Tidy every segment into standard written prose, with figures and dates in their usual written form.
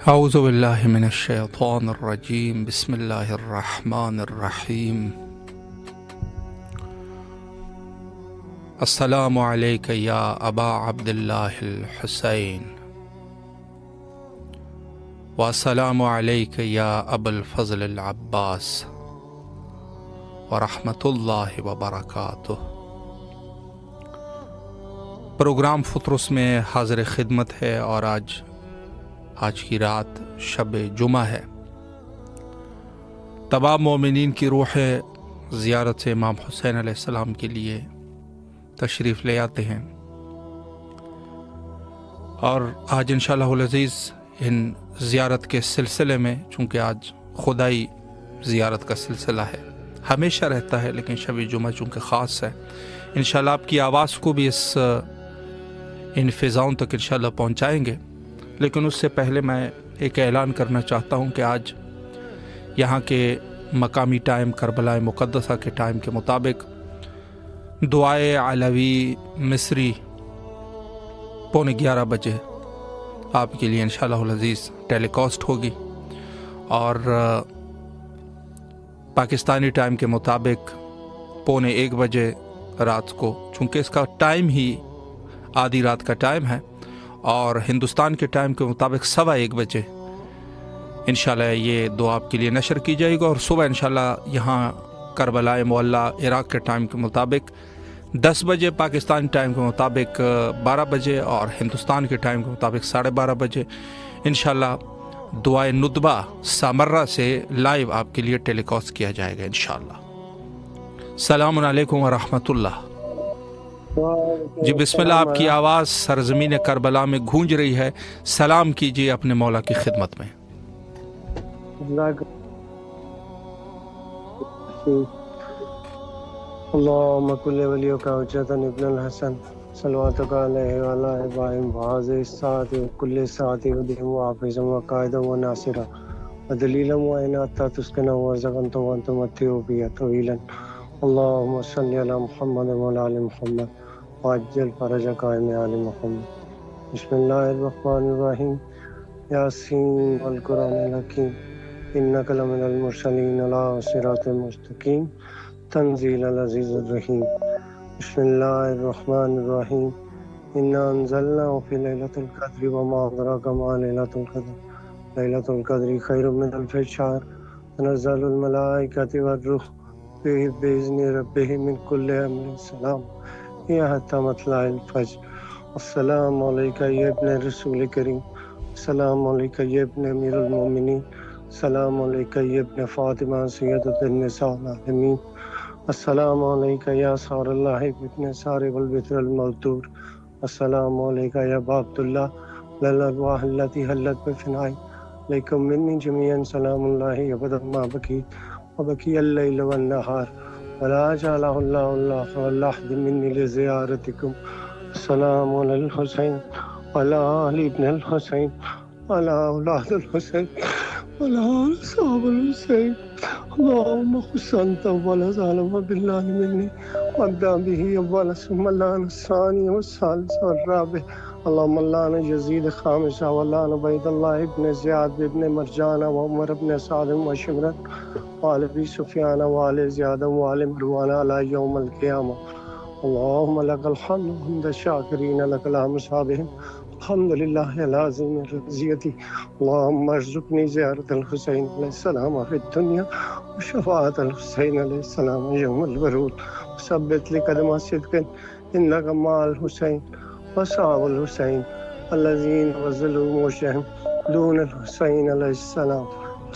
اعوذ باللہ من الشیطان الرجیم بسم اللہ الرحمن الرحیم السلام علیک یا ابا عبداللہ الحسین والسلام علیک یا ابا الفضل العباس ورحمۃ اللہ وبرکاتہ۔ پروگرام فطرس میں حاضر خدمت ہے اور آج کی رات شب جمعہ ہے۔ تمام مومنین کی روحیں زیارت سے امام حسین علیہ السلام کے لیے تشریف لے آتے ہیں، اور آج انشاءاللہ العزیز ان زیارت کے سلسلے میں، چونکہ آج خدائی زیارت کا سلسلہ ہے، ہمیشہ رہتا ہے لیکن شب جمعہ چونکہ خاص ہے، انشاءاللہ آپ کی آواز کو بھی ان فضاؤں تک انشاءاللہ پہنچائیں گے۔ لیکن اس سے پہلے میں ایک اعلان کرنا چاہتا ہوں کہ آج یہاں کے مقامی ٹائم کربلا مقدسہ کے ٹائم کے مطابق دعائے علوی مصری 11:15 بجے آپ کے لیے انشاءاللہ العزیز ٹیلی کاسٹ ہوگی، اور پاکستانی ٹائم کے مطابق 1:15 بجے رات کو، چونکہ اس کا ٹائم ہی آدھی رات کا ٹائم ہے، اور ہندوستان کے ٹائم کے مطابق 1:15 بجے انشاءاللہ یہ دعا آپ کے لیے نشر کی جائے گی، اور صبح انشاءاللہ یہاں کربلا معلیٰ عراق کے ٹائم کے مطابق 10 بجے، پاکستان ٹائم کے مطابق 12 بجے، اور ہندوستان کے ٹائم کے مطابق 12:30 بجے انشاءاللہ دعائے ندبہ سامرہ سے لائیو آپ کے لیے ٹیلی کاسٹ کیا جائے گا انشاءاللہ۔ السلام علیکم ورحمۃ اللہ۔ جی بسم اللہ، آپ کی آواز سرزمین کربلا میں گونج رہی ہے، سلام کیجیے اپنے مولا کی خدمت میں۔ اللہم کل ولیک حجۃ ابن الحسن صلواتک علیہ وعلی ابراہیم وهذه الساعة وكل ساعة ودهم وحافظا وقائدا وناصرا ودلیلا وعناتا تسکنا ورزقا وتمتع بها طویلا اللہم صل علی محمد وعلی آل محمد وعجل فرج قائم آل محمد۔ بسم اللہ الرحمن الرحیم۔ یاسین والقرآن الحکیم انک لمن المرسلین علی صراط مستقیم تنزیل العزیز الرحیم۔ بسم اللہ الرحمن الرحیم۔ انا انزلناه فی لیلۃ القدر وما ادراک ما لیلۃ القدر لیلۃ القدر خیر من الف شہر تنزل الملائکۃ والروح فیہ بإذن ربہم من کل امر سلام یہ حتی مطلع الفجر۔ السلام علیکہ یا ابن رسول کریم، السلام علیکہ یا ابن امیر المومنین، السلام علیکہ یا ابن فاطمہ سیدۃ النساء العالمین، السلام علیکہ یا سار اللہ ابن سار والبتر الموتور، السلام علیکہ یا ابا عبداللہ للارواح التي حلت بفنائی، لیکم منی جمیعا سلام اللہ ابدا ما بکی وبکی اللیل والنہار ولا جعلہ اللہ واللحد منی لزیارتکم۔ السلام علی الحسین وعلی آل ابن الحسین وعلی اولاد الحسین وعلی آل صحاب الحسین۔ اللہم خص انت اول ظالم باللہ منی وابدأ به اول ثم اللعن الثانی والثالث والرابع اللہم اللعن یزید خامسہ واللعن عبید اللہ ابن زیاد ابن مرجان وعمر ابن سعد وشمرن وآل ابی سفیان وآل زیاد وآل مروان علی یوم القیامہ۔ اللہم لک الحمد حمد الشاکرین لک الحمد صابرین الحمدللہ العظیم رضیتی۔ اللہم ارزقنی زیارت الحسین علیہ السلام فی الدنیا وشفاعت الحسین علیہ السلام یوم الورود وثبت لقدم صدق انک مع الحسین وصحاب الحسین الذین بذلوا موشہم دون الحسین علیہ السلام۔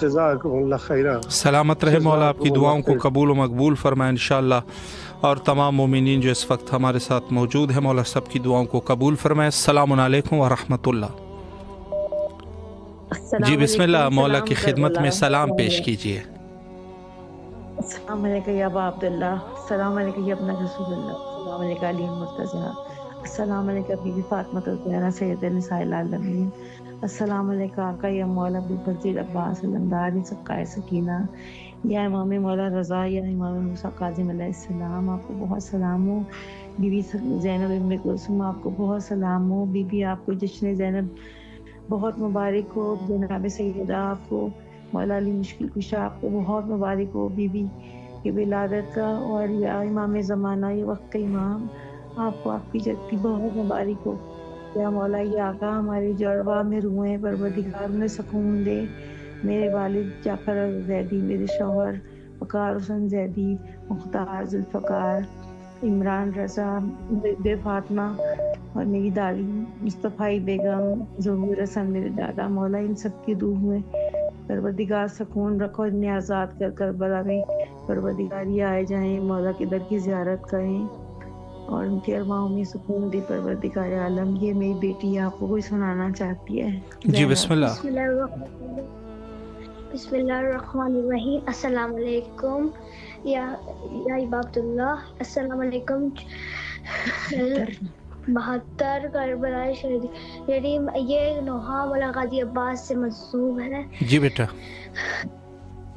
جزاکم اللہ خیرہ۔ سلامت رہے مولا، آپ کی دعاؤں کو قبول و مقبول فرمائے انشاءاللہ، اور تمام مومنین جو اس وقت ہمارے ساتھ موجود ہیں، مولا سب کی دعاؤں کو قبول فرمائے۔ السلام علیکم ورحمۃ اللہ۔ جی بسم اللہ، مولا کی خدمت میں سلام پیش کیجیے۔ السلام علیکم یا ابا عبداللہ، السلام علیکم یا ابن رسول اللہ، السلام علیکم علی مرتضیٰ، السلام علیکم بی بی فاطمہ الزہرا سید النساء العالمین، السلام علیکم آقا یا مولا ابوالفضل عباس علمدار سقائے سکینہ، یا امام مولا رضا، یا امام موسیٰ کاظم علیہ السلام، آپ کو بہت سلام ہو۔ بی بی زینب ام کلثوم، آپ کو بہت سلام ہو۔ بی بی آپ کو جشن زینب بہت مبارک ہو جناب سیدہ آپ کو، مولا علی مشکل کشا آپ کو بہت مبارک ہو بی بی کی ولادت کا، اور یا امام زمانہ یہ وقت کا امام آپ کو آپ کی جد کی بہت مبارک ہو۔ یا مولا یہ آقا ہمارے جڑوا میں روئیں، پروردگار میں سکون دے۔ میرے والد جعفر زیدی، میرے شوہر وقار حسن زیدی، مختار ذوالفقار، عمران رضا، بے فاطمہ، اور میری دادی مصطفی بیگم، ظہور حسن میرے دادا، مولا ان سب کی روح میں پروردگار سکون رکھو، انہیں آزاد کر کربلا میں پروردگار یہ آئے جائیں، مولا کے در کی زیارت کریں اور ان کے ارواحوں میں سکون دے پروردگار عالم۔ یہ میری بیٹی آپ کو کوئی سنانا چاہتی ہے۔ جی بسم اللہ۔ بسم اللہ الرحمن الرحیم۔ السلام علیکم یا عباد اللہ، السلام علیکم۔ 72 کربلا شریف، یہ نوحہ مولا غازی عباس سے منسوب ہے۔ جی بیٹا۔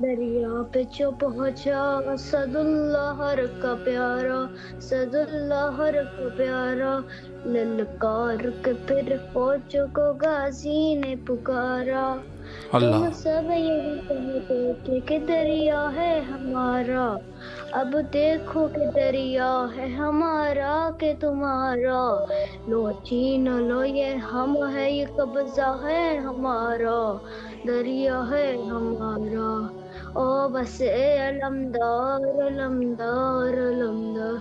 دریا پہ جو پہنچا صد اللہ کا پیارا، صد اللہ کا پیارا، للکار کے پھر فوجوں کو غازی نے پکارا۔ تم سب یہی کہتے تھے کہ دریا ہے ہمارا، اب دیکھو کہ دریا ہے ہمارا کہ تمہارا، لو چھین لو یہ ہم ہے، یہ قبضہ ہے ہمارا، دریا ہے ہمارا۔ او بس اے علمدار علمدار علمدار،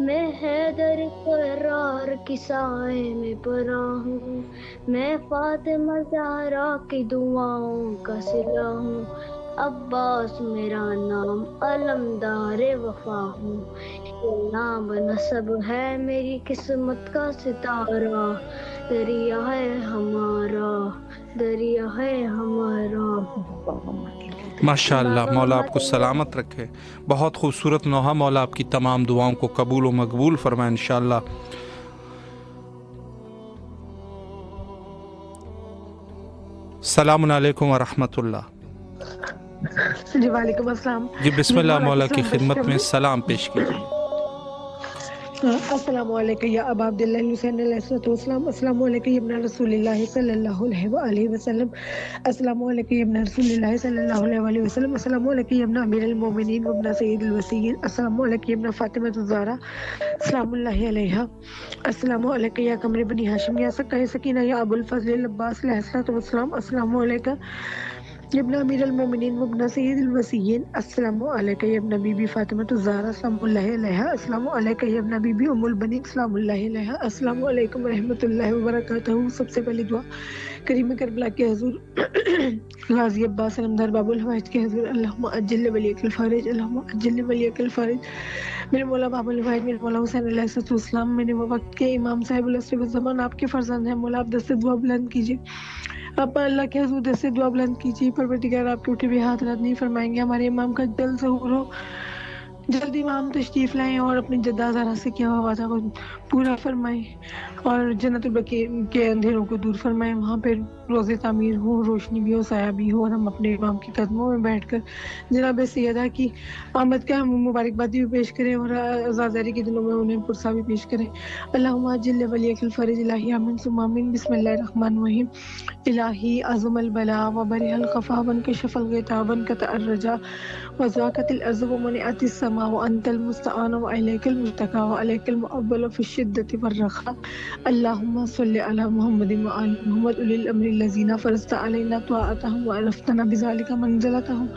میں حیدر قرار کی سائے میں پڑا ہوں، میں فاطمہ زہرا کی دعاؤں کا صلہ ہوں، عباس میرا نام علمدار وفا ہوں، یہ نام نسب ہے میری قسمت کا ستارہ، دریا ہے ہمارا، دریا ہے ہمارا۔ ماشاء اللہ، مولا آپ کو سلامت رکھے۔ بہت خوبصورت نوحہ، مولا آپ کی تمام دعاؤں کو قبول و مقبول فرمائے انشاءاللہ۔ السلام علیکم ورحمۃ اللہ۔ جی وعلیکم السلام۔ جی بسم اللہ، مولا کی خدمت میں سلام پیش کیجیے۔ السلام علیکم یا ابا عبداللہ حسین علیہ السلام، السلام علیکم ابن رسول اللہ صلی اللہ علیہ وآلہ وسلم، السلام علیکم ابن رسول اللہ صلی اللہ علیہ وآلہ وسلم، السلام علیکم ابن امیر المومنین وابن سید الوصیین، السلام علیکم ابن فاطمہ الزہرا سلام اللہ علیہا، السلام علیکم یا قمر بنی ہاشم یا سکہ سکینہ یا ابو الفضل العباس علیہ السلام، السلام علیکم ابن امیر المومنین وابن سید الوصیین، السلام علیکم یا ابن بی بی فاطمہ الزہرا سلام اللہ علیہا، السلام علیکم یا ابن بی بی ام البنین سلام اللہ علیہا، السلام علیکم ورحمۃ اللہ وبرکاتہ۔ سب سے پہلی دعا کریم کربلا کے حضور غازی عباس علمدار باب الحوائج کے حضور، اللہم اجل ولیک الفارج، اللہم اجل ولیک الفارج، میرے مولا باب الحوائج، میرے مولا حسین علیہ السلام، میرے وقت کے امام صاحب العصر والزمان آپ کے فرزند ہیں، مولا آپ دست دعا بلند کیجیے، آپ اللہ کے حضور دست دعا بلند کیجیے، پروردگار آپ کے اٹھے ہوئے ہاتھ رد نہیں فرمائیں گے، ہمارے امام کا جلد ظہور ہو، جلد امام تشریف لائیں اور اپنی جدہ زہرا سے کیا ہوا تھا کو پورا فرمائیں اور جنت البقیع کے اندھیروں کو دور فرمائیں، وہاں پہ روزے تعمیر ہو، روشنی بھی ہو، سایہ بھی ہو، اور ہم اپنے امام کے قدموں میں بیٹھ کر جناب سیدہ کی آمد کا ہم مبارکبادی بھی پیش کریں اور عزازیری کے دنوں میں انہیں پرسہ بھی پیش کریں۔ اللہم اجل ولیک الفرج، الہی آمین ثم آمین۔ بسم اللہ الرحمن الرحیم۔ الہی عظم البلا وبرح الخفا وانکشف الغطاء وانقطع الرجاء وضاقت الارض ومنعت السماء وانت المستعان والیک المتقى والیک المؤول فی الشدۃ والرخاء، اللہم صل علی محمد وآل محمد اولی الامر الذین فرضت علینا طاعتهم وعرفتنا بذلک منزلتهم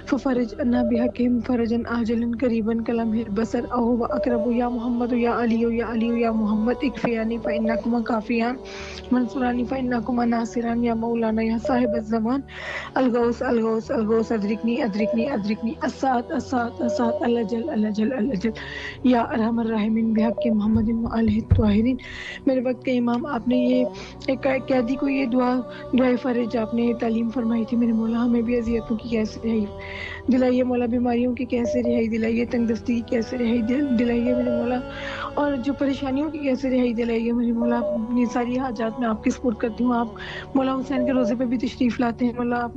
ففرج عنا بحقهم فرجا عاجلا قریبا کلمح البصر او اقرب، یا محمد یا علی یا علی یا محمد اکفیانی فانکما کافیان منصورانی فانکما ناصران، یا مولانا یا صاحب الزمان الغوث الغوث الغوث ادرکنی ادرکنی ادرکنی الساعت الساعت الساعت الجل الجل الجل، یا ارحم الراحمین بحق محمد وآلہ الطاہرین۔ میرے وقت کے امام، آپ نے یہ ایک قیدی کو یہ دعائے فرج آپ نے تعلیم فرمائی تھی، میرے مولا ہمیں بھی اذیتوں کی کیسے دلائیے مولا بیماریوں کی کیسے رہائی دلائیے، تنگ دستی کی کیسے رہائی دلائیے میرے مولا، اور جو پریشانیوں کی کیسے رہائی دلائیے میرے مولا۔ اپنی ساری حاجات میں آپ کی سپورٹ کرتی ہوں۔ آپ مولا حسین کے روزے پہ بھی تشریف لاتے ہیں مولا، آپ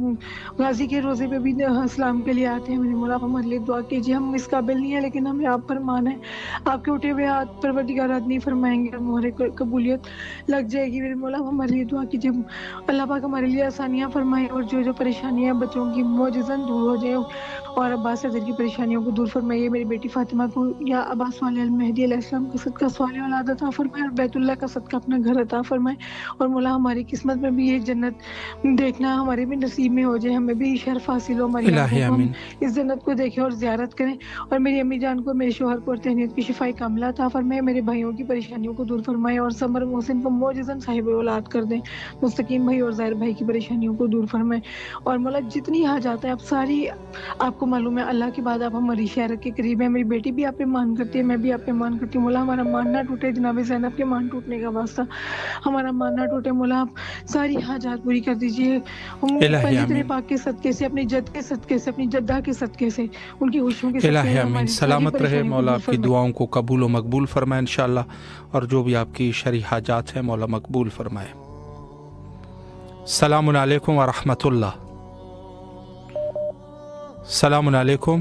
غازی کے روزے پہ بھی اسلام کے لیے آتے ہیں میرے مولا۔ آپ ہمارے لیے دعا کیجیے، ہم اس قابل نہیں ہیں لیکن ہمیں آپ پر مان ہے، آپ کے اٹھے ہوئے ہاتھ پروردگار نہیں فرمائیں گے، ہمارے قبولیت لگ جائے گی میرے مولا۔ ہمارے لیے دعا کیجیے، اللہ پاک ہمارے لیے آسانیاں فرمائیں، اور جو پریشانیاں بچوں کی معجزاً دور ہو جائیں، اور عباس حضرت کی پریشانیوں کو دور فرمائیے۔ میری بیٹی فاطمہ کو یا عباس والے المہدی علیہ السلام کا صدقہ صالح اولاد عطا فرمائے، اور بیت اللہ کا صدقہ اپنا گھر عطا فرمائے، اور مولا ہماری قسمت میں بھی یہ جنت دیکھنا ہمارے بھی نصیب میں ہو جائے، ہمیں بھی شرف حاصل ہو، ہماری الہی آنکھوں کو ہم آمین۔ اس جنت کو دیکھیں اور زیارت کریں، اور میری امی جان کو، میرے شوہر کو اور تہنیت کی شفاء کاملہ عطا فرمائے، میرے بھائیوں کی پریشانیوں کو دور فرمائے، اور سمر محسن کو معجزاً صاحب اولاد کر دیں، مستقیم بھائی اور ظاہر بھائی کی پریشانیوں کو دور فرمائے، اور مولا جتنی حاجات ہیں آپ ساری آپ کو معلوم ہے، اللہ کے بعد آپ ہماری شہرت کے قریب ہیں، میری بیٹی بھی آپ پہ مان کرتی ہے، میں بھی آپ پہ مان کرتی ہوں مولا، ہمارا مان نہ ٹوٹے، جناب زینب کے مان ٹوٹنے کا واسطہ ہمارا مان نہ ٹوٹے مولا، آپ ساری حاجات پوری کر دیجیے، الہی پنجتن آمین۔ پاک کے صدقے سے، اپنی جد کے صدقے سے، اپنی جدہ کے صدقے سے، ان کی خوشیوں کے صدقے الہی سے آمین۔ ہماری ساری سلامت رہے پریشانیوں کو مولا، دور آپ کی فرمائے۔ دعاؤں کو قبول و مقبول فرمائے انشاءاللہ، اور جو بھی آپ کی شرعی حاجات ہیں مولا مقبول فرمائے۔ السلام علیکم ورحمۃ اللہ۔ السلام علیکم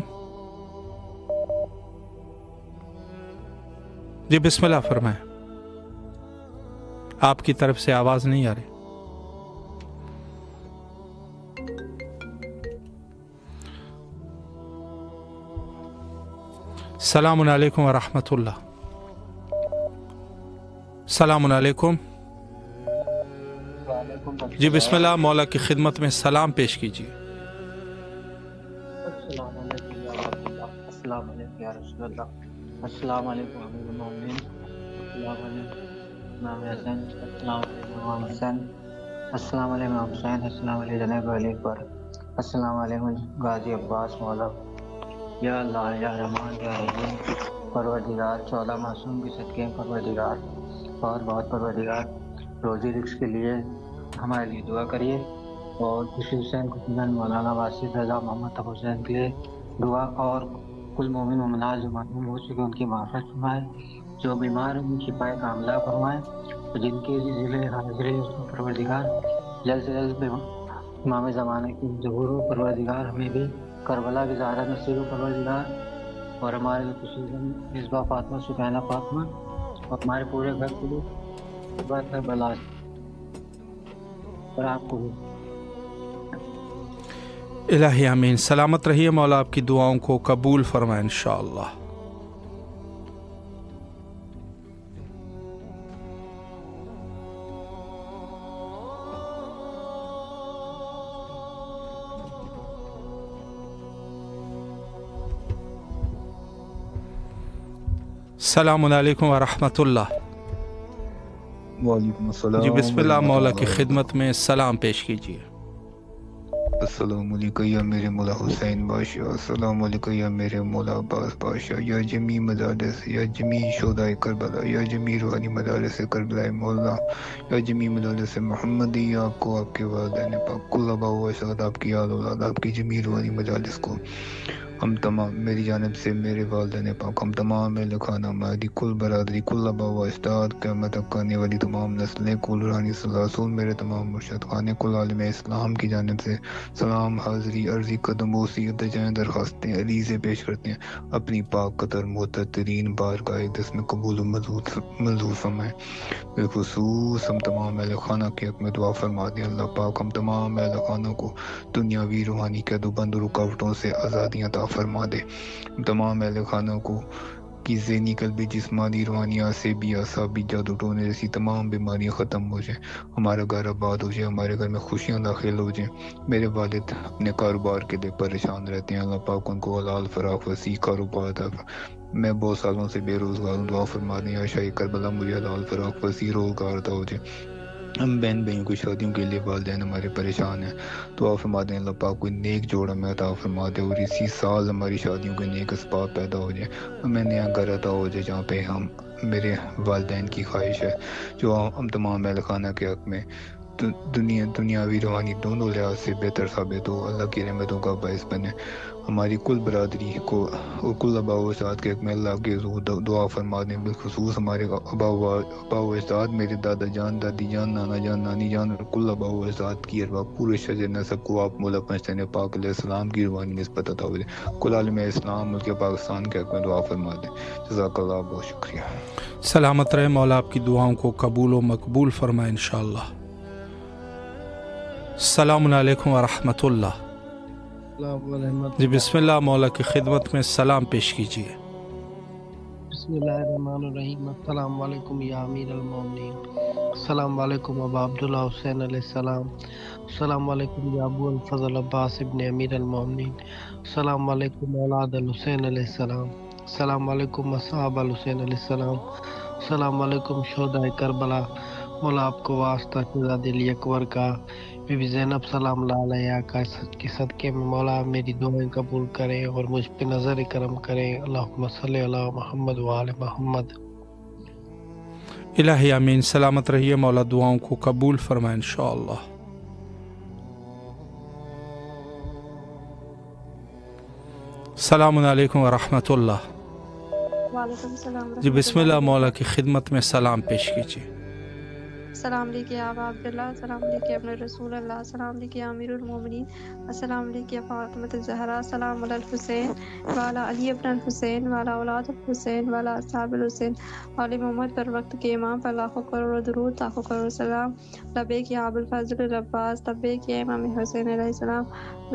جی، بسم اللہ فرمائیں، آپ کی طرف سے آواز نہیں آ رہی۔ السلام علیکم ورحمۃ اللہ۔ السلام علیکم جی، بسم اللہ، مولا کی خدمت میں سلام پیش کیجیے۔ السلام علیکم یا رسول اللہ، السلام علیکم یا رسول اللہ، السلام علیکم امیر المومنین، السلام علیکم امام حسن، السلام علیکم امام حسین، السلام علیکم امام حسین، السلام علیکم جناب علی اکبر، السلام علیکم غازی عباس مولا۔ یا اللہ یا رحمان یا رحیم، پروردگار 14 معصوم کے صدقے پروردگار، بہت بہت پروردگار روزی رزق کے لیے ہمارے لیے دعا کریے، اور خوشی حسین کو مولانا واسف رضا محمد حسین کے لیے دعا، اور کل مومن مومنات جو معلوم ہو چکے ان کی معافرت فرمائے، جو بیمار ہیں ان کی شفاء کاملہ فرمائے، جن کے ضلع حاضر پروردگار جلد سے جلد امام زمانہ کی ظہور ہو پروردگار، ہمیں بھی کربلا کی زیارت نصیب ہو پروردگار، اور ہمارے لیے خصوصاً مصباح فاطمہ سبحانہ فاطمہ، اور ہمارے پورے گھر کے لیے کربلا، اور آپ کو بھی الہی آمین۔ سلامت رہیے، مولا آپ کی دعاؤں کو قبول فرمائے انشاءاللہ۔ السلام علیکم ورحمۃ اللہ۔ وعلیکم السلام جی بسم اللہ، مولا کی ورحمۃ اللہ۔ خدمت میں سلام پیش کیجیے۔ السلام علیکم یا میرے مولا حسین بادشاہ، السلام علیکم یا میرے مولا عباس بادشاہ، یا جمی مدارس، یا جمی شہدائے کربلا، یا جمی روحانی مدارس کربلا مولا، یا جمی مدارس محمدی، آپ کو، آپ کے والدین پاک، کل آباء و اجداد، آپ کی آل اولاد، آپ کی جمی روحانی مدارس کو، ہم تمام، میری جانب سے میرے والدین پاک، ہم تمام اہل خانہ، ہماری کل برادری، کل آباء و اجداد، قیامت تک آنے والی تمام نسلیں، کل روحانی سلاسل، میرے تمام مرشد خانے، کل عالم اسلام کی جانب سے سلام، حاضری، عرضی، قدم بوسی، دجائیں، درخواستیں عریضیں پیش کرتے ہیں، اپنی پاک قدر معتبرین بارگاہ اقدس میں قبول و منظور فرمائیں۔ بالخصوص ہم تمام اہل خانہ کے حق میں دعا فرما دیں، اللہ پاک ہم تمام اہل خانہ کو دنیاوی روحانی قید و بند رکاوٹوں سے آزادیاں عطا فرما دے، ہم تمام اہل خانہ کو کی ذہنی، قلبی، جسمانی، روحانیات سے بھی اعصابی جادو ٹونے جیسی تمام بیماریاں ختم ہو جائیں، ہمارا گھر آباد ہو جائے، ہمارے گھر میں خوشیاں داخل ہو جائیں۔ میرے والد اپنے کاروبار کے لیے پریشان رہتے ہیں، اللہ پاک ان کو حلال فراخ وسیع کاروبار عطا فرمائے۔ میں بہت سالوں سے بے روزگار ہوں، دعا فرما دیں یا شاہی کربلا مجھے حلال فراخ وسیع روزگار عطا ہو جائے۔ ہم بہن بھائیوں کی شادیوں کے لیے والدین ہمارے پریشان ہیں، دعا فرما دیں اللہ پاک کوئی نیک جوڑ ہمیں عطا فرما دے، اور اسی سال ہماری شادیوں کے نیک اسباب پیدا ہو جائیں، ہمیں نیا گھر عطا ہو جائے جہاں پہ ہم، میرے والدین کی خواہش ہے، جو ہم تمام اہل خانہ کے حق میں دنیاوی روحانی دونوں لحاظ سے بہتر ثابت ہو، اللہ کی رحمتوں کا باعث بنے، ہماری کل برادری کو اور کل آباء و اجداد کے میں اللہ کے حضور دعا فرما دیں، بالخصوص ہمارے آباء و اجداد، میرے دادا جان، دادی جان، نانا جان، نانی جان اور کل آباء و اجداد کی ارواح پورے شجر نسب کو آپ مولا پنجتین پاک علیہ السلام کی روحانی نسبت عطا فرمائے، کل عالم اسلام ملک پاکستان کے حق میں دعا فرما دیں۔ جزاک اللہ، بہت شکریہ۔ سلامت رہے، مولا آپ کی دعاؤں کو قبول و مقبول فرمائے انشاءاللہ۔ السلام علیکم ورحمۃ اللہ۔ جی بسم اللہ، مولا کی خدمت میں سلام پیش کیجیے۔ بسم اللہ الرحمن الرحیم۔ السلام علیکم یا امیر المومنین، السلام علیکم ابا عبداللہ حسین علیہ السلام، السلام علیکم یا ابو الفضل عباس ابن امیر المومنین، السلام علیکم اولاد الحسین علیہ السلام، السلام علیکم اصحاب الحسین علیہ السلام، السلام علیکم شہدائے کربلا۔ مولا آپ کو واسطہ شہزادے علی اکبر کا، بی بی زینب سلام اللہ علیہ کا کے صدقے میں مولا میری دعائیں قبول کریں اور مجھ پہ نظر کرم کریں۔ اللہم صلی علی محمد وآل محمد۔ الہی آمین۔ سلامت رہیے، مولا دعاؤں کو قبول فرمائے انشاءاللہ۔ السلام علیکم ورحمۃ اللہ۔ وعلیکم السلام۔ جی بسم اللہ، مولا کی خدمت میں سلام پیش کیجیے۔ السلام علیکم ابا عبداللہ، السلام علیکم ابن رسول اللہ، السلام علیکم امیر المومنین، السلام علیکم فاطمۃ الزہرا، السلام علی الحسین والا علی ابن الحسین والا اولاد الحسین والا اصحاب الحسین علی محمد پر وقت کے امام پر لاکھوں کروڑ درود، لاکھوں کروڑ سلام۔ لبیک یا ابو الفضل العباس، لبیک یا امام حسین علیہ السلام،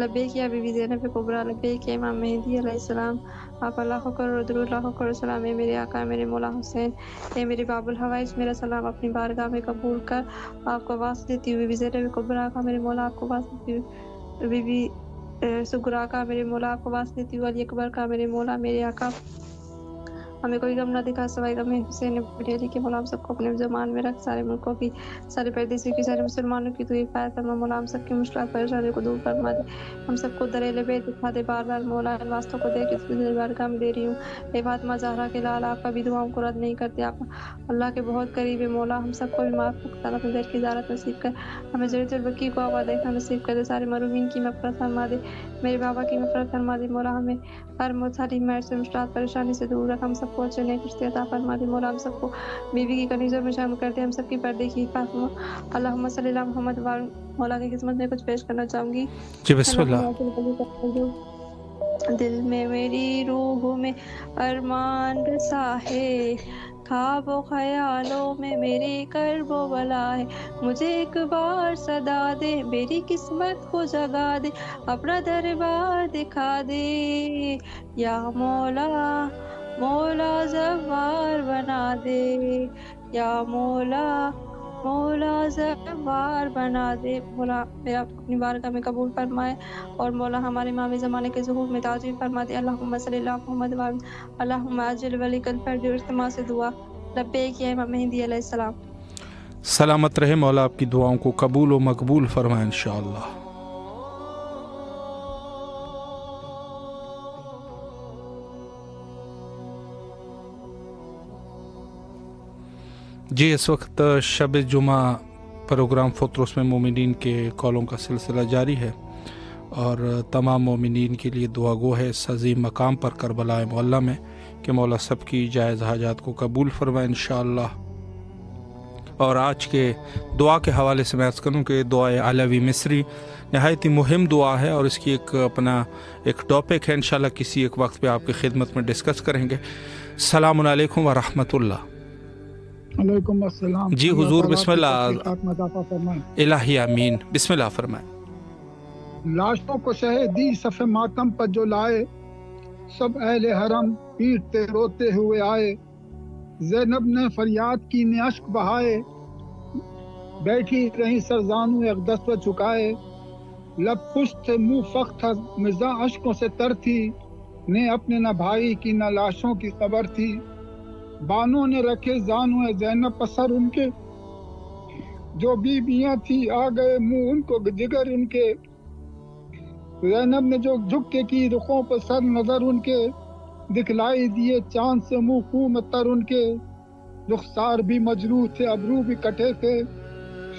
لبیک یا بی بی زینب کبریٰ، لبیک یا امام مہدی علیہ السلام۔ آپ پر لاکھوں کروڑ درود، لاکھوں کروڑ سلام۔ اے میرے آقا، میرے مولا حسین، اے میرے باب الحوائج، میرا سلام اپنی بارگاہ میں قبول کر آپ کو واسطہ دیتی ہوئی بی بی زینب کبریٰ کا میرے مولا آپ کو واسطہ دیتی ہوئی بی بی سغریٰ کا میرے مولا آپ کو واسطہ دیتی ہوئی علی اکبر کا میرے مولا میرے آقا ہمیں کوئی غم نہ دکھا سوائے غم حسین بٹھیری کے مولا ہم سب کو اپنے زمان میں رکھ، سارے ملکوں کی، سارے پردیسیوں کی، سارے مسلمانوں کی تو حفاظت فرما مولا، ہم سب کی مشکلات پریشانیوں کو دور فرما دے، ہم سب کو در لبیت دکھا دے بار بار مولا، ان واسطوں کو دے کے تجھے بارگاہ میں دے رہی ہوں۔ اے فاطمہ زہرا کے لال، آپ کبھی دعاؤں کو رد نہیں کرتے، آپ اللہ کے بہت قریب ہے مولا، ہم سب کو بھی معاف کر، اپنے در کی زیارت نصیب کر، ہمیں جنت البقیع کو آباد دیکھنا نصیب کر دے، سارے مرحومین کی مغفرت فرما دے، میرے بابا کی مغفرت فرما دے مولا، ہمیں ہر ساری محنت سے مشکلات پریشانی سے دور رکھ، ہم سب کو اچھے نیک رشتے عطا فرما دے مولا، ہم سب کو بیوی کی کنیزوں میں شامل کرتے، ہم سب کی پردے کی حفاظت۔ اللہم صلی اللہ محمد مولا کی خدمت میں کچھ پیش کرنا چاہوں گی۔ جی بسم اللہ۔ دل میں میری روح میں ارمان رسا ہے، خواب و خیالوں میں میری کرب و بلا ہے، مجھے ایک بار صدا دے، میری قسمت کو جگا دے، اپنا دربار دکھا دے، یا مولا مولا زوار بنا دے، یا مولا مولا زوار بنا دے، مولا میرا اپنی بارگاہ میں قبول فرمائے اور مولا ہمارے امام زمانے کے ظہور میں تعظیم فرما دے۔ اللہم صلی اللہ محمد وعلی اللہم اجل ولی کل فرج اجتماع سے دعا، لبیک یا امام مہدی علیہ السلام۔ سلامت رہے، مولا آپ کی دعاؤں کو قبول و مقبول فرمائے انشاءاللہ۔ جی اس وقت شب جمعہ پروگرام فطرس میں مومنین کے کالوں کا سلسلہ جاری ہے اور تمام مومنین کے لیے دعا گو ہے اس عظیم مقام پر کربلا معلیٰ میں کہ مولا سب کی جائز حاجات کو قبول فرمائے انشاءاللہ۔ اور آج کے دعا کے حوالے سے میں عرض کروں کہ دعائے علوی مصری نہایت ہی مہم دعا ہے اور اس کی ایک ٹاپک ہے، انشاءاللہ کسی ایک وقت پہ آپ کی خدمت میں ڈسکس کریں گے۔ السلام علیکم ورحمۃ اللہ۔ علیکم السلام۔ جی حضور بسم اللہ۔ الہی آمین، بسم اللہ فرمائیں۔ لاشوں کو شہیدی صف ماتم پر جو لائے، سب اہل حرم پیٹتے روتے ہوئے آئے، زینب نے فریاد کی نے اشک بہائے، بیٹھی رہی سرزانو اقدس پر جھکائے، لب خوش تھے منہ فخر تھا مزاح اشکوں سے تر تھی، نے اپنے نہ بھائی کی نہ لاشوں کی خبر تھی، بانوں نے رکھے زانو زینب پسر ان کے، جو بیویاں تھی آ گئے منہ ان کو جگر ان کے، زینب نے جو جھک کے کی رخوں پر سر نظر ان کے، دکھلائی دیے چاند سے منہ خوں میں تر ان کے، رخسار بھی مجروح تھے ابرو بھی کٹے تھے،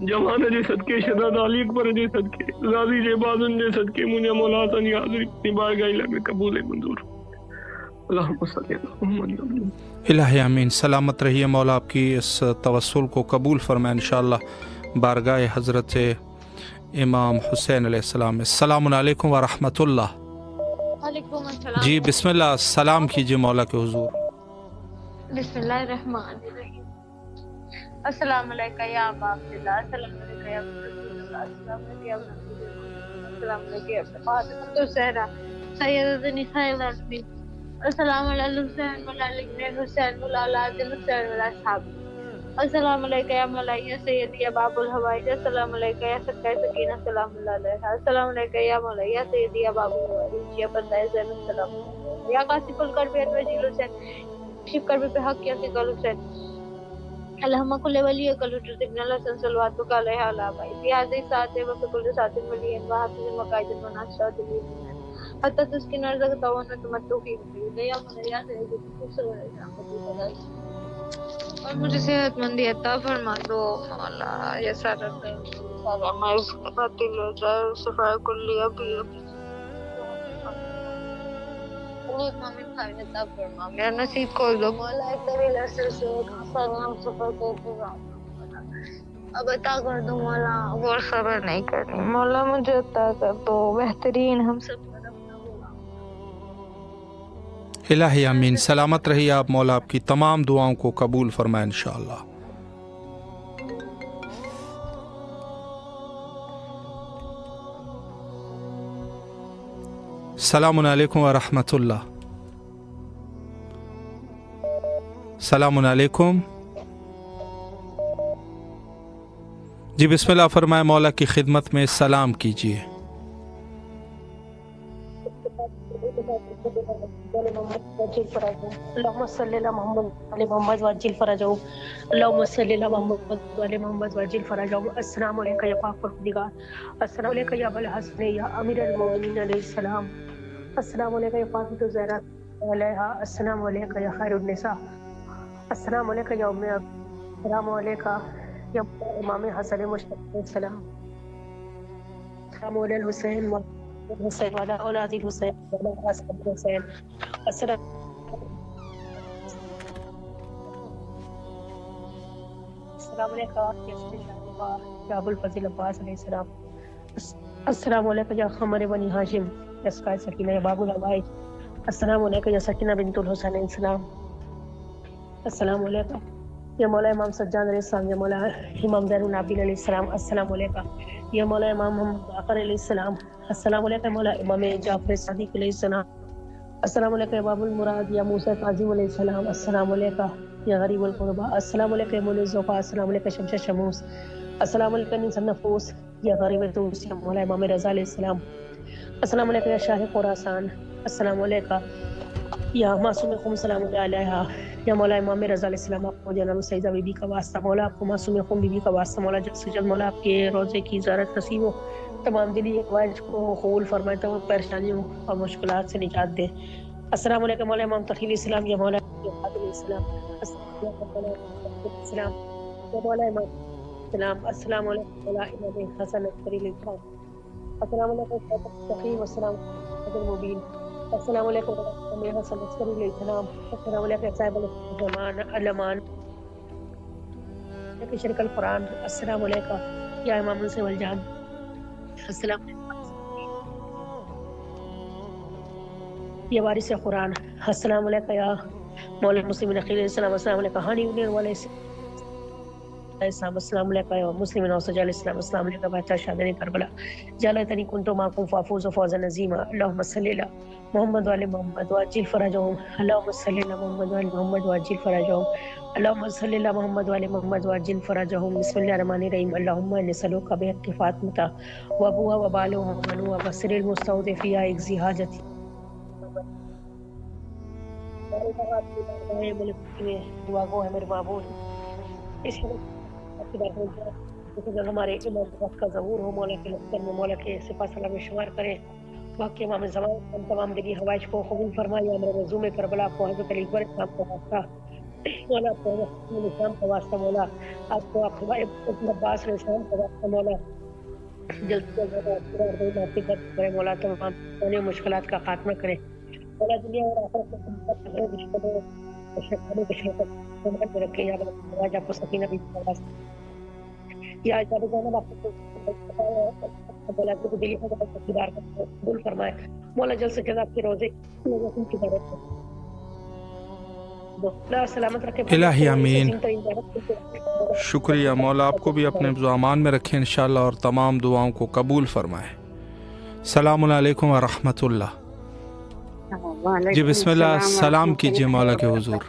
جمانہ جے صدقے شہزاد علی اکبر جے صدقے غازی جے بازن جے صدقے مجھے مولا حسن حاضری اپنی بارگاہ میں قبول منظور اللہم صلی اللہ محمد الہی آمین. سلامت رہیے. مولا آپ کی اس توسل کو قبول فرمائے انشاءاللہ بارگاہ حضرت امام حسین علیہ السلام. السلام علیکم ورحمۃ اللہ. وعلیکم السلام. جی بسم اللہ. سلام کیجیے مولا کے حضور. بسم اللہ الرحمن الرحیم. السلام علیکم یا ابا عبداللہ. السلام علیکم یا رسول اللہ. السلام علیکم یا نبی اللہ. السلام علیکم یا فاطمہ الزہرا سیدۃ النساء العالمین. السلام علیکم حسین وعلی ابن حسین وعلی آل حسین وعلی اصحاب. السلام علیکم یا مولائی سیدی یا باب الحوائج. السلام علیکم یا سکہ سکینہ سلام اللہ علیہ. السلام علیکم یا مولائی سیدی یا باب الحوائج یا بندہ زین السلام یا قاسف القرب وجیل حسین شف کرب پہ حق یا سکل حسین اللہم کل ولی کل ابن الحسن صلواتک علیہ علی بھائی فی هذه الساعة وفی کل ساعة ولی و حافظ المقاعد المناشات حتی تسکن ارزق توان تمتو فی یا مولائی سیدی صلی اللہ علیہ وسلم اور مجھے صحت مندی عطا فرما دو مولا. یہ سارا مرض باطل ہو جائے. شفا کلیہ بھی نیک مومن خیر عطا فرما. میرا نصیب کھول دو مولا. ایک طویل عرصے سے سلام سفر کرتے اب عطا کر دو مولا. اور صبر نہیں کرنی مولا. مجھے عطا کر دو بہترین ہم سب الہی آمین. سلامت رہیے آپ. مولا آپ کی تمام دعاؤں کو قبول فرمائے انشاءاللہ. السلام علیکم ورحمۃ اللہ. السلام علیکم. جی بسم اللہ فرمائے. مولا کی خدمت میں سلام کیجیے. اللهم صل على محمد وعلى محمد وعجل فرجهم. اللهم صل على محمد وعلى محمد وعجل فرجهم. السلام علیکم یا پاک پروردگار. السلام علیکم یا ابو الحسن یا امیر المؤمنین علیہ السلام. السلام علیکم یا فاطمہ الزہرا علیہا. السلام علیکم یا خیر النساء. السلام علیکم یا ام. السلام علیکم یا امام حسن مشتبہ علیہ السلام. السلام علی الحسین حسین والا اولاد الحسین والا اصحاب حسین. السلام علیکم یا ابو الفضل عباس علیہ السلام. السلام علیکم یا خمر بنی ہاشم یا سکائے سکینہ یا باب الحوائج. السلام علیکم یا سکینہ بنت الحسین علیہ السلام. السلام علیکم یا مولا امام سجاد علیہ السلام. یا مولا امام زین العابدین علیہ السلام. السلام علیکم یا مولا امام محمد باقر علیہ السلام. السلام علیکم مولا امام جعفر صادق علیہ السلام. السلام علیکم یا باب المراد یا موسیٰ کاظم علیہ السلام. السلام علیکم یا غریب القربہ. السلام علیکم یا مولا الزوفا. السلام علیکم شمس شموس. السلام علیکم انس النفوس یا غریب توس یا مولا امام رضا علیہ السلام. السلام علیکم یا شاہ خراسان. السلام علیکم یا معصوم خم سلام اللہ علیہ. یا مولا امام رضا علیہ السلام. آپ کو جناب سیدہ بی بی کا واسطہ مولا. آپ کو معصوم خم بی بی کا واسطہ مولا جلد سے جلد مولا آپ کے روزے کی زیارت نصیب ہو. تمام دلی حوائج کو قبول فرمائے. تمام پریشانیوں اور مشکلات سے نجات دے. السلام علیکم مولا امام تقی السلام. یا مولا علیہ السلام. السلام یا مولا امام السلام. السلام علیکم مولا امام حسن عسکری علیہ السلام. السلام علیکم تقی والسلام المبین. السلام علیکم امام حسن عسکری علیہ السلام. السلام علیکم صاحب الزمان علمان شرک القرآن. السلام علیکم یا امام سے والجان. السلام علیکم یا وارث قرآن. السلام علیکم یا مولا مسلم نقیل علیہ السلام. السلام علیکم ہانی ابن والے السلام. السلام علیکم یا مسلم نوسج علیہ السلام. السلام علیکم بادشاہ شادن کربلا. جعلتنی کنت معکم فافوز فوزا نظیما. اللهم صل علی محمد وعلی محمد وعجل فرجهم. اللهم صل علی محمد وعلی محمد وعجل فرجهم. اللهم صل علی محمد وعلی محمد وعجل فرجهم. بسم الله الرحمن الرحیم. اللهم نسألك بحق فاطمة وابوها وبالها ومنوها وسر المستودع اقضي حاجتي. دعا گو ہے میرے معبود. اس ہمارے امام وقت کا ظہور ہو. مولا کے لشکر میں مولا کے سپاہ سلام میں شمار کرے. واقع امام زمان ہم تمام دلی حوائج کو قبول فرمائے. ہمارے رضو میں کربلا کو حضرت علی اکبر اسلام کا واسطہ مولا نظام کا واسطہ مولا آپ کو آپ عباس علیہ السلام کا واسطہ مولا جلد سے جلد معافی کرے مولا، تمام مشکلات کا خاتمہ کرے مولا، دنیا اور آخرت میں رکھے یا آج آپ کو سکینہ بھی یا جانب آپ کو مولا کو دلی قبول فرمائے مولا، جلد سے جلد آپ کے روزے کی بارت سلامت رکھے الہی آمین۔ شکریہ مولا، آپ کو بھی اپنے امان میں رکھیں انشاءاللہ اور تمام دعاؤں کو قبول فرمائے۔ السلام علیکم ورحمۃ اللہ۔ جی بسم اللہ، سلام کیجیے مولا کے حضور۔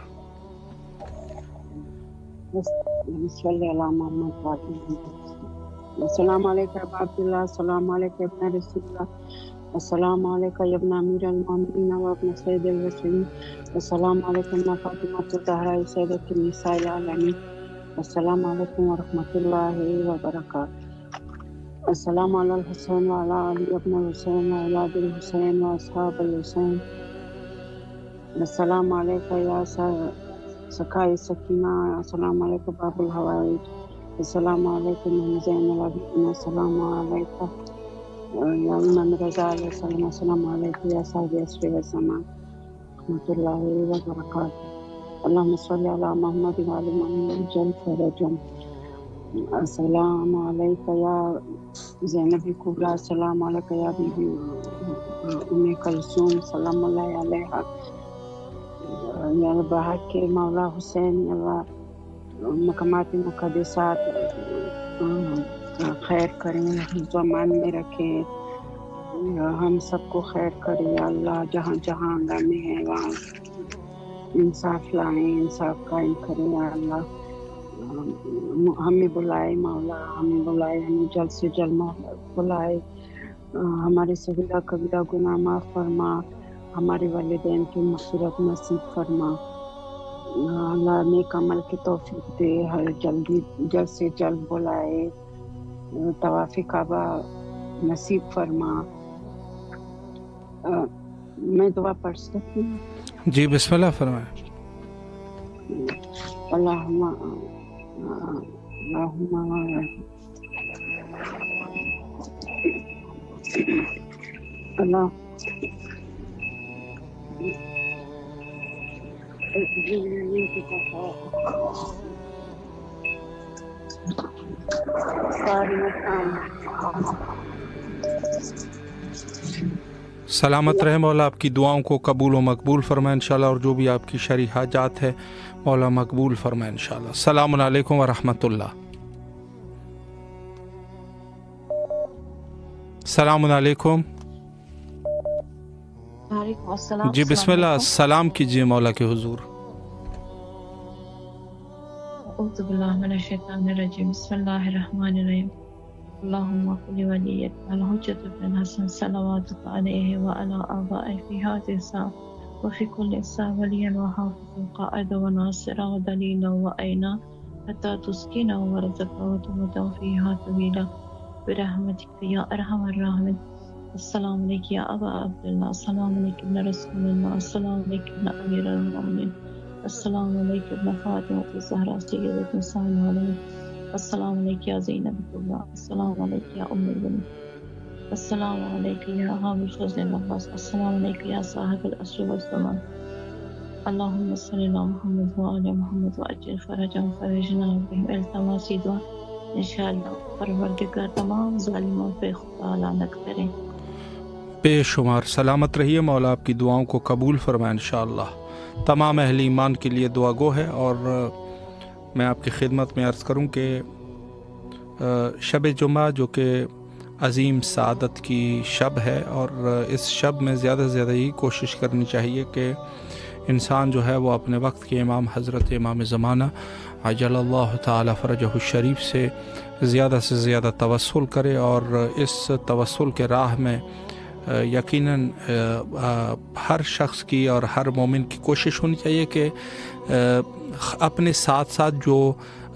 السلام علیکم عبداللہ، السلام علیکم ابن رسول اللہ، السلام علیکم یا ابن امیر المومنین و ابن سید الوسیین، السلام علیکم یا فاطمہ الزہرا سیدۃ النساء العالمین، السلام علیکم ورحمۃ اللہ وبرکاتہ۔ السلام علی الحسین وعلی علی ابن الحسین واولاد الحسین واصحاب الحسین، السلام علیکم یا سکائے سکینہ، السلام علیکم باب الحوائج، السلام علیکم زین العابدین، السلام علیکم یا امام رضا علیہ السلام، السلام علیکم یا صاحب عصر و زمان رحمۃ اللہ وبرکاتہ۔ اللہم صلی علی محمد وعلی محمد جل فرجم۔ السلام علیکم یا زینب کبریٰ، السلام علیکم یا بی بی ام کلثوم سلام اللہ علیہا، یا بحق کے مولا حسین، یا مقامات مقدسات خیر کریں، حفظ و امان میں رکھیں، ہم سب کو خیر کرے یا اللہ، جہاں جہاں غمی ہے وہاں انصاف لائیں، انصاف قائم کرے یا اللہ، ہمیں بلائے مولا، ہمیں بلائے، ہمیں جلد سے جلد بلائے، ہمارے صغیرہ کبیرہ گناہ معاف فرما، ہمارے والدین کی مغفرت نصیب فرما اللہ، نیک عمل کی توفیق دے، ہر جلد سے جلد بلائے، طواف کعبہ نصیب فرما۔ میں دعا پڑھ سکتی ہوں؟ جی بسم اللہ فرمائیں۔ اللہم اللہ سلامت رہے مولا، آپ کی دعاؤں کو قبول و مقبول فرمائے انشاءاللہ، اور جو بھی آپ کی شرعی حاجات ہے مولا مقبول فرمائے انشاءاللہ۔ السلام علیکم ورحمۃ اللہ۔ السلام علیکم۔ وعلیکم السلام۔ جی بسم اللہ، سلام کیجیے مولا کے حضور۔ اعوذ باللہ من الشیطان الرجیم، بسم اللہ الرحمن الرحیم، اللہم صل ولیک الحجۃ بن الحسن صلواتک علیہ وعلی آبائہ فی ہذہ الساعۃ وفی کل ساعۃ ولیا وحافظا قائدا وناصرا ودلیلا وعینا حتی تسکنا ورزقا وتمتع فیہا طویلا برحمتک یا ارحم الراحمین۔ السلام علیکم یا ابا عبداللہ، السلام علیکم ابن رسول اللہ، السلام علیکم ابن امیر المومنین، السلام علیکم ابن فاطمہ الزہرا سیدۃ النساء العالمین، السلام علیکم یا زینب کبریٰ، السلام علیکم یا ام المؤمنین، السلام علیکم یا حامل فضل العباس، السلام علیکم یا صاحب العصر والزمان، اللہم صلی علی محمد وعلی محمد وعجل فرجهم فرجنا بهم التماسی دعا انشاءاللہ۔ پروردگار تمام ظالموں پہ خدا لعنت کرے۔ بے شمار سلامت رہیے، مولا آپ کی دعاؤں کو قبول فرمائے انشاءاللہ۔ تمام اہل ایمان کے لیے دعا گو ہے، اور میں آپ کی خدمت میں عرض کروں کہ شب جمعہ جو کہ عظیم سعادت کی شب ہے، اور اس شب میں زیادہ سے زیادہ یہ کوشش کرنی چاہیے کہ انسان جو ہے وہ اپنے وقت کے امام حضرت امام زمانہ عجل اللہ تعالی فرجہ الشریف سے زیادہ توسل کرے، اور اس توسل کے راہ میں یقیناً ہر شخص کی اور ہر مومن کی کوشش ہونی چاہیے کہ اپنے ساتھ ساتھ جو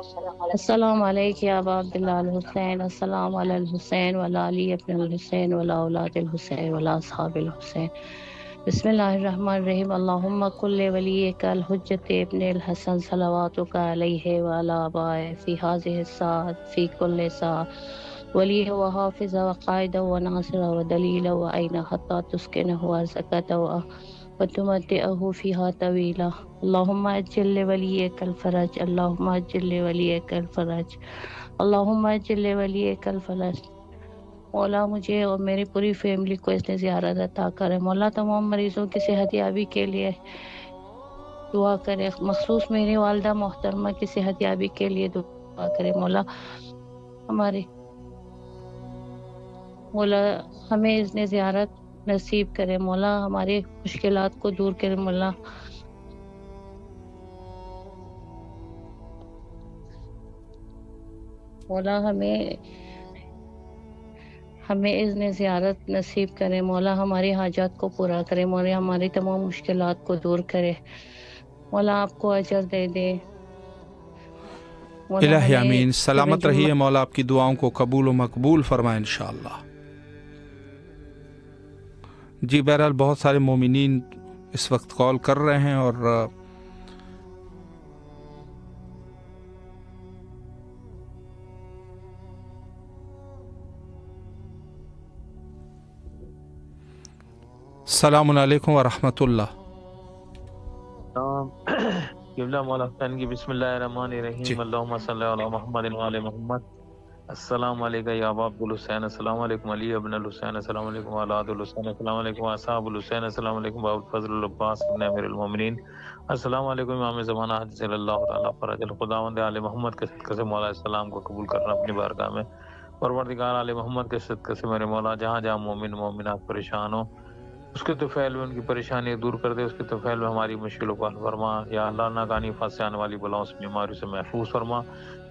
السلام علیکم یا ابا عبداللہ الحسین، السلام علی الحسین وعلی علی ابن الحسین وعلی اولاد الحسین وعلی اصحاب الحسین۔ بسم اللہ الرحمن الرحیم۔ اللہم کل ولیک الحجت ابن الحسن صلواتک علیہ وعلی آبائہ فی ہذہ الساعۃ فی کل ساعۃ ولی و حافظ و قائد و ناصر و دلیل و عین حتی تسکنہ ارزقہ وتمتعہ فیہا طویلا۔ اللہم اجل لولیک الفرج، اللہم اجل لولیک الفرج، اللہم اجل لولیک الفرج۔ مولا مجھے اور میری پوری فیملی کو اس نے زیارت عطا کرے۔ مولا تمام مریضوں کی صحت یابی کے لیے دعا کرے، مخصوص میری والدہ محترمہ کی صحت یابی کے لیے دعا کرے۔ مولا ہمیں اس نے زیارت نصیب کرے۔ مولا ہماری مشکلات کو دور کرے۔ مولا ہمیں اذن زیارت نصیب کرے۔ مولا ہماری حاجات کو پورا کرے۔ مولا ہماری تمام مشکلات کو دور کرے۔ مولا آپ کو اجر دے دے۔ الہی آمین۔ سلامت رہیے، مولا آپ کی دعاؤں کو قبول و مقبول فرمائے انشاءاللہ۔ جی بہرحال بہت سارے مومنین اس وقت کال کر رہے ہیں اور السلام علیکم ورحمۃ اللہ۔ قبلہ مولا حسین کی بسم اللہ الرحمن الرحیم، اللہم صلی علی محمد و علی محمد۔ السلام علیکم یا ابا عبد الحسین، السلام علیکم علی ابن الحسین، السلام علیکم اولاد الحسین، السلام علیکم اصحاب الحسین، السلام علیکم ابو الفضل العباس ابن امیر المومنین، السلام علیکم امام زمانہ حضرت صلی اللہ تعالیٰ فرج الخداوند آل محمد کے صدقے سے مولا السلام کو قبول کرنا اپنی بارگاہ میں۔ پروردگار آل محمد کے صدقے سے میرے مولا جہاں جہاں مومن مومنات پریشان ہوں اس کے طفیل میں ان کی پریشانی دور کر دے، اس کے طفیل میں ہماری مشکلوں کو حل فرما۔ یا اللہ ناکانی پھنس آنے والی بلاؤں سے بیماریوں سے محفوظ فرما۔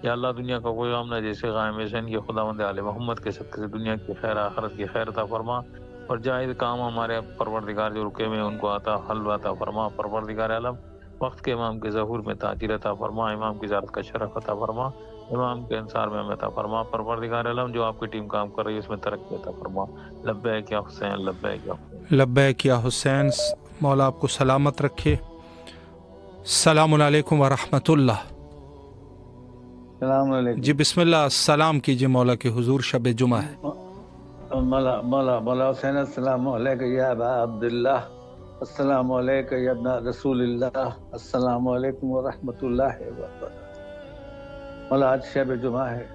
یا اللہ دنیا کا کوئی غم نہ جیسے غائم حسین کے خداوند آل محمد کے صدقے سے دنیا کی خیر آخرت کی خیر عطا فرما، اور جائز کام ہمارے پروردگار جو رکے ہوئے ان کو حل عطا فرما۔ پروردگار عالم وقت کے امام کے ظہور میں تاجر عطا فرما، امام کی زیارت کا شرف عطا فرما، امام کے انصار میں عطا فرما۔ پروردگار عالم جو آپ کی ٹیم کام کر رہی ہے اس میں ترقی عطا فرما۔ لبیک یا حسین، لبیک یا حسین، لبیک یا حسین۔ مولا آپ کو سلامت رکھے۔ السلام علیکم ورحمۃ اللہ۔ السلام علیکم جی بسم اللہ، السلام کیجیے مولا کے حضور، شب جمعہ ہے۔ مولا حسین السلام علیکم یا ابا عبداللہ، السلام علیکم یا ابن رسول اللہ، السلام علیکم ورحمۃ اللہ وبرکاتہ۔ مولا آج شب جمعہ ہے،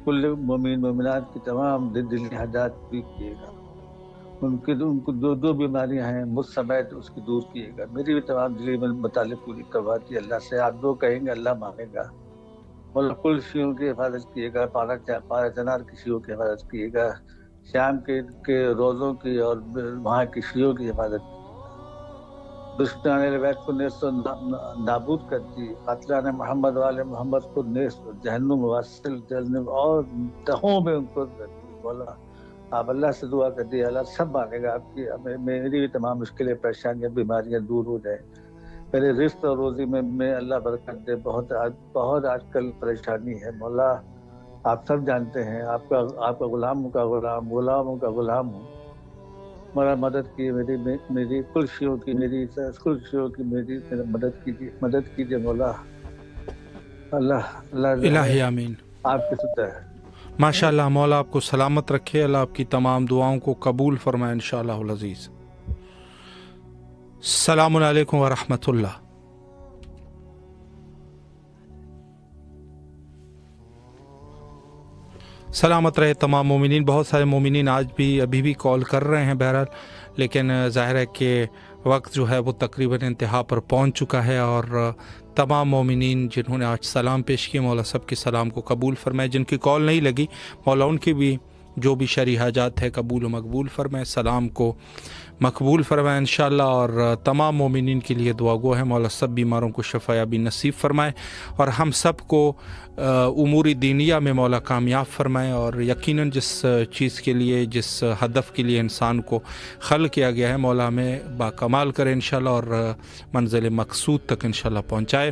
کل مومن مومنات کی تمام دلی حاجات بھی کیے گا، ان کو دو بیماریاں ہیں مجھ سمیت اس کی دور کیے گا، میری بھی تمام دلی مطالب پوری کروا دی اللہ سے۔ آپ دو کہیں گے اللہ مانے گا۔ مولا کل شیعوں کی حفاظت کیے گا، پارا چنار کی شیعوں کی حفاظت کیے گا، شام کے روزوں کی اور وہاں کی شیعوں کی حفاظت کیے گا۔ دشمنان بیت کو نیست و نابود کر دی، قاتلان محمد والے محمد کو نیست و جہنم واصل جہنم اور تہوں میں ان کو بولا۔ آپ اللہ سے دعا کر دی، اللہ سب مانے گا آپ کی، میری بھی تمام مشکلیں پریشانیاں بیماریاں دور ہو جائیں، میرے رزق اور روزی میں اللہ برکت دے۔ بہت آج کل پریشانی ہے مولا، آپ سب جانتے ہیں، آپ کا غلاموں کا غلام ہوں۔ میرا مدد کی، میری کل شیعوں کی میری مدد کیجیے مولا۔ اللہ الہی آمین۔ آپ کی سنتا ہے۔ ماشاء اللہ، مولا آپ کو سلامت رکھے، اللہ آپ کی تمام دعاؤں کو قبول فرمائے انشاءاللہ العزیز۔ السلام علیکم ورحمۃ اللہ۔ سلامت رہے تمام مومنین۔ بہت سارے مومنین آج بھی ابھی بھی کال کر رہے ہیں بہرحال، لیکن ظاہر ہے کہ وقت جو ہے وہ تقریباً انتہا پر پہنچ چکا ہے، اور تمام مومنین جنہوں نے آج سلام پیش کیے مولا سب کے سلام کو قبول فرمائے، جن کی کال نہیں لگی مولا ان کی بھی جو بھی شرعی حاجات ہے قبول و مقبول فرمائے، سلام کو مقبول فرمائے انشاءاللہ، اور تمام مومنین کے لیے دعا گو ہے مولا سب بیماروں کو شفا یابی نصیب فرمائے، اور ہم سب کو امور دینیہ میں مولا کامیاب فرمائے، اور یقیناً جس چیز کے لیے، جس ہدف کے لیے انسان کو خلق کیا گیا ہے مولا ہمیں باکمال کرے انشاءاللہ، اور منزل مقصود تک انشاءاللہ پہنچائے۔